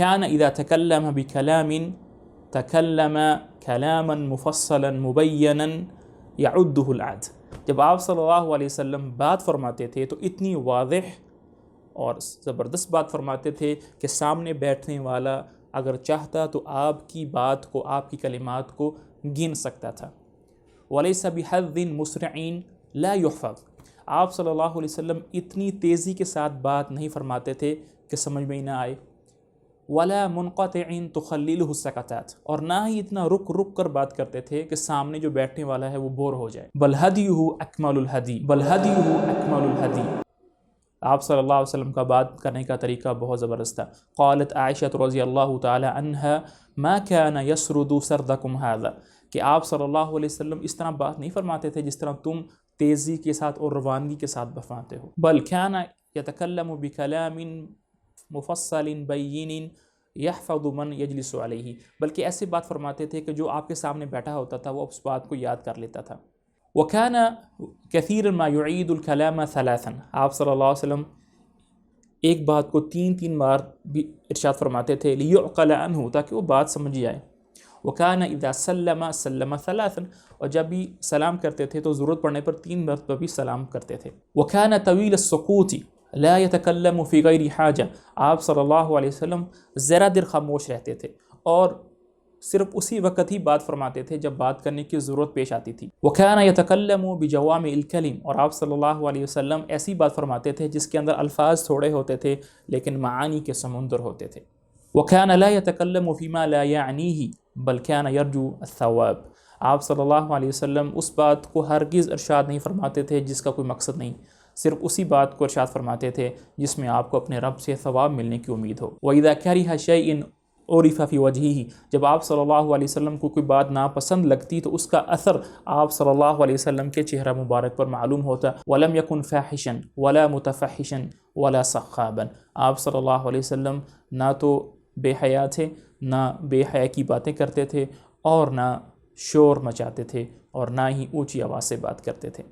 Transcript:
وَكَانَ إِذَا تَكَلَّمَ بِكَلَامٍ تَكَلَّمَ كَلَامًا مُفَصَّلًا مُبَيَّنًا يَعُدُّهُ الْعَدْ، جب آپ صلی اللہ علیہ وسلم بات فرماتے تھے تو اتنی واضح اور زبردست بات فرماتے تھے کہ سامنے بیٹھنے والا اگر چاہتا تو آپ کی بات کو، آپ کی کلمات کو گن سکتا تھا۔ وَلَيْسَ بِحَذٍّ مُسْرِعٍ لَا يُحْفَظُ، آپ صلی اللہ علیہ وسلم اتنی تیزی کے ساتھ بات نہیں فرماتے تھے کہ سمجھ میں ہی نہ آئے۔ وَلَا مُنْقَطِعٍ تُخَلِّلُهُ السَّكَتَاتُ، اور نہ ہی اتنا رک رک کر بات کرتے تھے کہ سامنے جو بیٹھنے والا ہے وہ بور ہو جائے۔ بل هَدْيُهُ أَكْمَلُ الْهَدْيِ، بل هَدْيُهُ أَكْمَلُ الْهَدْيِ، آپ صلی اللہ علیہ وسلم کا بات کرنے کا طریقہ بہت زبردست تھا۔ قالت عائشہ رضی اللہ تعالی عنہا ما كان يسرد سردكم هذا، کہ آپ صلی اللہ علیہ وسلم اس طرح بات نہیں فرماتے تھے جس طرح تم تیزی کے ساتھ اور روانگی کے ساتھ فرماتے ہو۔ بل كان يتكلم بكلام مفصل بين يحفظ من يجلس علیہ، بلکہ ایسی بات فرماتے تھے کہ جو آپ کے سامنے بیٹھا ہوتا تھا وہ اس بات کو یاد کر لیتا تھا۔ وَكَانَ كَثِيرًا مَا يُعِيدُ الْكَلَامَ ثَلَاثًا، آپ صلی اللہ علیہ وسلم ایک بات کو تین بار بھی ارشاد فرماتے تھے، لِيُعْقَلَ عَنْهُ، تاکہ وہ بات سمجھ جائے۔ وَكَانَ إِذَا سَلَّمَ سَلَّمَ ثَلَاثًا، اور جب بھی سلام کرتے تھے تو ضرورت پڑنے پر 3 مرتبہ بھی سلام کرتے تھے۔ وَكَانَ طَوِيلَ السُّكُوتِ لا يتكلم في غیر حاجہ، آپ صلی اللہ علیہ وسلم ذرا دیر خاموش رہتے تھے اور صرف اسی وقت ہی بات فرماتے تھے جب بات کرنے کی ضرورت پیش آتی تھی۔ وَكَانَ يَتَكَلَّمُ بِجَوَامِعِ الْكَلِمِ، اور آپ صلی اللہ علیہ وسلم ایسی بات فرماتے تھے جس کے اندر الفاظ تھوڑے ہوتے تھے لیکن معانی کے سمندر ہوتے تھے۔ وَكَانَ لَا يَتَكَلَّمُ فِيمَا لَا يَعْنِيهِ بَلْ كَانَ يَرْجُو الثَّوَابَ، آپ صلی اللہ علیہ وسلم اس بات کو ہرگز ارشاد نہیں فرماتے تھے جس کا کوئی مقصد نہیں، صرف اسی بات کو ارشاد فرماتے تھے جس میں آپ کو اپنے رب سے ثواب ملنے کی امید ہو۔ وَإِذَا كَرِهَ شَيْءٍ عُرِفَ فِي وَجْهِهِ، جب آپ صلی اللہ علیہ وسلم کو کوئی بات ناپسند لگتی تو اس کا اثر آپ صلی اللہ علیہ وسلم کے چہرہ مبارک پر معلوم ہوتا۔ وَلَمْ يَكُنْ فَاحِشًا وَلَا مُتَفَحِّشًا وَلَا سَخَّابًا، آپ صلی اللہ علیہ وسلم نہ تو بے حیا تھے، نہ بے حیا کی باتیں کرتے تھے اور نہ شور مچاتے تھے اور نہ ہی اونچی آواز سے بات کرتے تھے۔